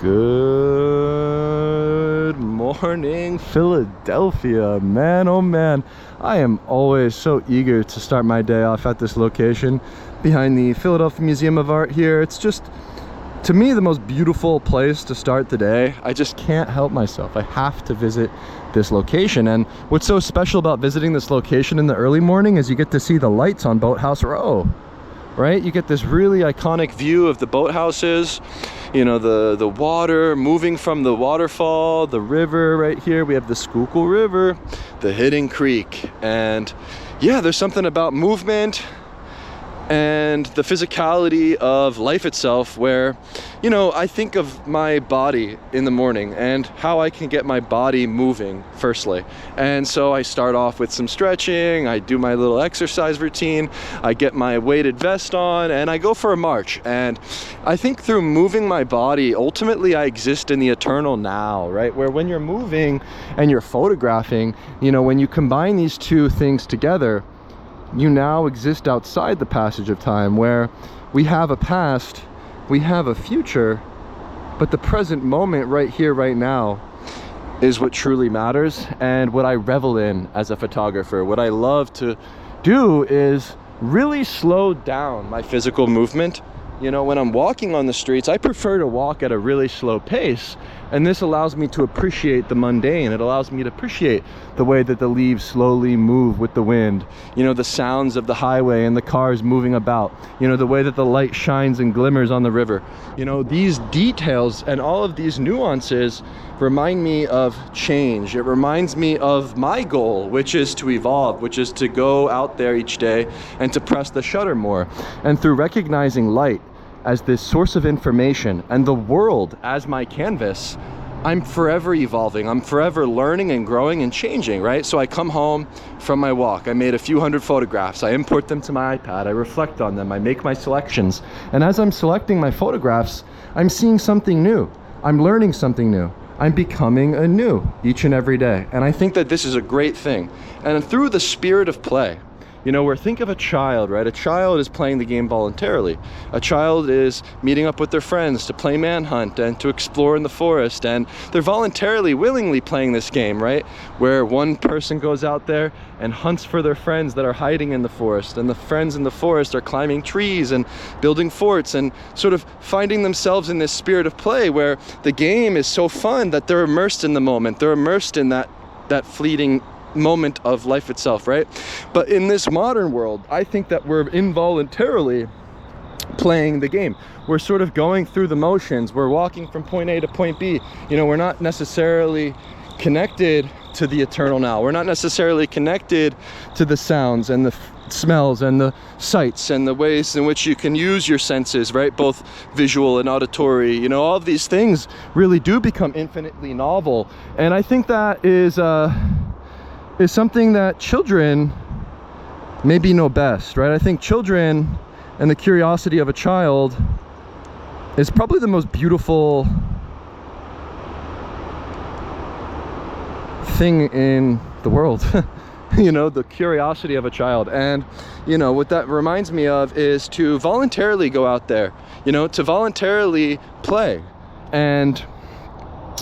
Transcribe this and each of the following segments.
Good morning, Philadelphia. Man, oh man, I am always so eager to start my day off at this location behind the Philadelphia Museum of Art here. It's just, to me, the most beautiful place to start the day. I just can't help myself. I have to visit this location. And what's so special about visiting this location in the early morning is you get to see the lights on Boathouse Row, right? You get this really iconic view of the boathouses, you know, the water moving from the waterfall, the river right here. We have the Schuylkill River, the Hidden Creek. And yeah, there's something about movement and the physicality of life itself where, you know, I think of my body in the morning and how I can get my body moving firstly. And so I start off with some stretching, I do my little exercise routine, I get my weighted vest on, and I go for a march. And I think through moving my body, ultimately I exist in the eternal now, right? Where when you're moving and you're photographing, you know, when you combine these two things together, you now exist outside the passage of time, where we have a past, we have a future, but the present moment right here, right now, is what truly matters and what I revel in as a photographer. What I love to do is really slow down my physical movement. You know, when I'm walking on the streets, I prefer to walk at a really slow pace, and this allows me to appreciate the mundane. It allows me to appreciate the way that the leaves slowly move with the wind, you know, the sounds of the highway and the cars moving about, you know, the way that the light shines and glimmers on the river. You know, these details and all of these nuances remind me of change. It reminds me of my goal, which is to evolve, which is to go out there each day and to press the shutter more. And through recognizing light as this source of information and the world as my canvas, I'm forever evolving. I'm forever learning and growing and changing, right? So I come home from my walk, I made a few hundred photographs, I import them to my iPad, I reflect on them, I make my selections. And as I'm selecting my photographs, I'm seeing something new. I'm learning something new. I'm becoming anew each and every day. And I think that this is a great thing. And through the spirit of play, you know, where think of a child, right? A child is playing the game voluntarily. A child is meeting up with their friends to play manhunt and to explore in the forest. And they're voluntarily, willingly playing this game, right? Where one person goes out there and hunts for their friends that are hiding in the forest. And the friends in the forest are climbing trees and building forts and sort of finding themselves in this spirit of play where the game is so fun that they're immersed in the moment. They're immersed in that fleeting moment of life itself, right? But in this modern world, I think that we're involuntarily playing the game. We're sort of going through the motions. We're walking from point A to point B. You know, we're not necessarily connected to the eternal now. We're not necessarily connected to the sounds and the smells and the sights and the ways in which you can use your senses, right? Both visual and auditory. You know, all of these things really do become infinitely novel. And I think that is something that children maybe know best, right? I think children and the curiosity of a child is probably the most beautiful thing in the world. You know, the curiosity of a child. And you know, what that reminds me of is to voluntarily go out there, you know, to voluntarily play. And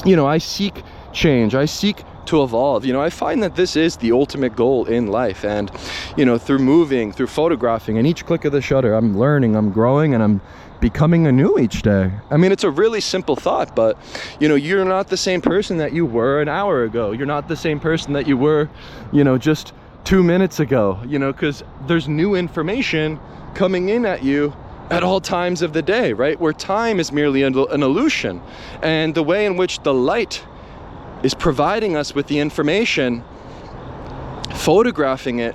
you know, I seek change, I seek to evolve. You know, I find that this is the ultimate goal in life. And you know, through moving, through photographing, and each click of the shutter, I'm learning, I'm growing, and I'm becoming anew each day. I mean, it's a really simple thought, but you know, you're not the same person that you were an hour ago. You're not the same person that you were, you know, just 2 minutes ago, you know, because there's new information coming in at you at all times of the day, right? Where time is merely an illusion. And the way in which the light is providing us with the information, photographing it,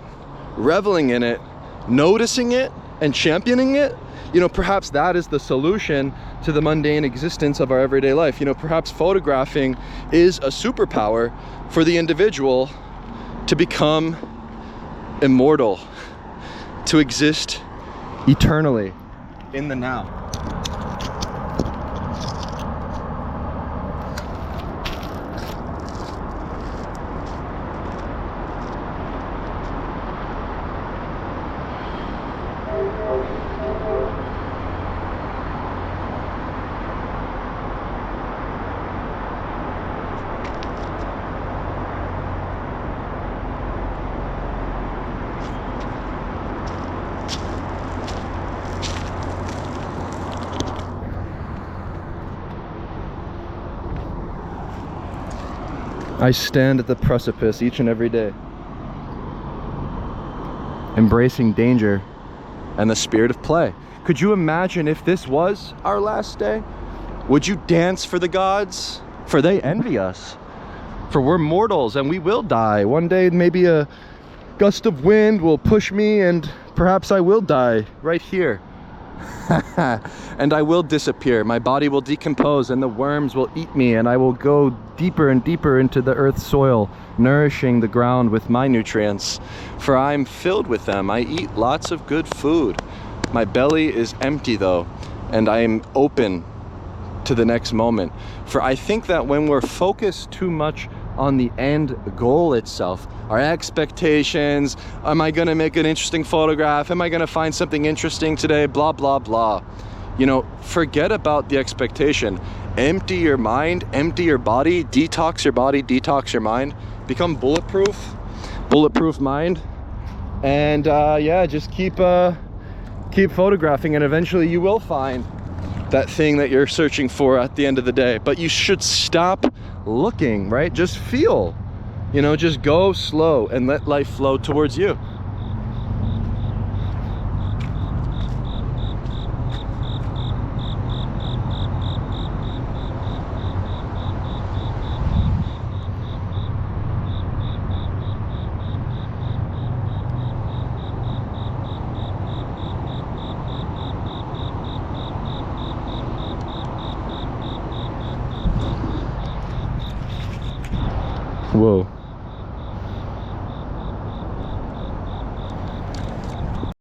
reveling in it, noticing it, and championing it, you know, perhaps that is the solution to the mundane existence of our everyday life. You know, perhaps photographing is a superpower for the individual to become immortal, to exist eternally in the now. I stand at the precipice each and every day, embracing danger and the spirit of play. Could you imagine if this was our last day? Would you dance for the gods? For they envy us. For we're mortals and we will die. One day maybe a gust of wind will push me and perhaps I will die right here. And I will disappear. My body will decompose and the worms will eat me, and I will go deeper and deeper into the earth's soil, nourishing the ground with my nutrients. For I'm filled with them. I eat lots of good food. My belly is empty though, and I am open to the next moment. For I think that when we're focused too much on the end goal itself, our expectations, am I gonna make an interesting photograph? Am I gonna find something interesting today? Blah, blah, blah. You know, forget about the expectation. Empty your mind, empty your body, detox your mind, become bulletproof mind. And yeah, just keep photographing, and eventually you will find that thing that you're searching for at the end of the day. But you should stop looking, right? Just feel, you know, just go slow and let life flow towards you. Whoa.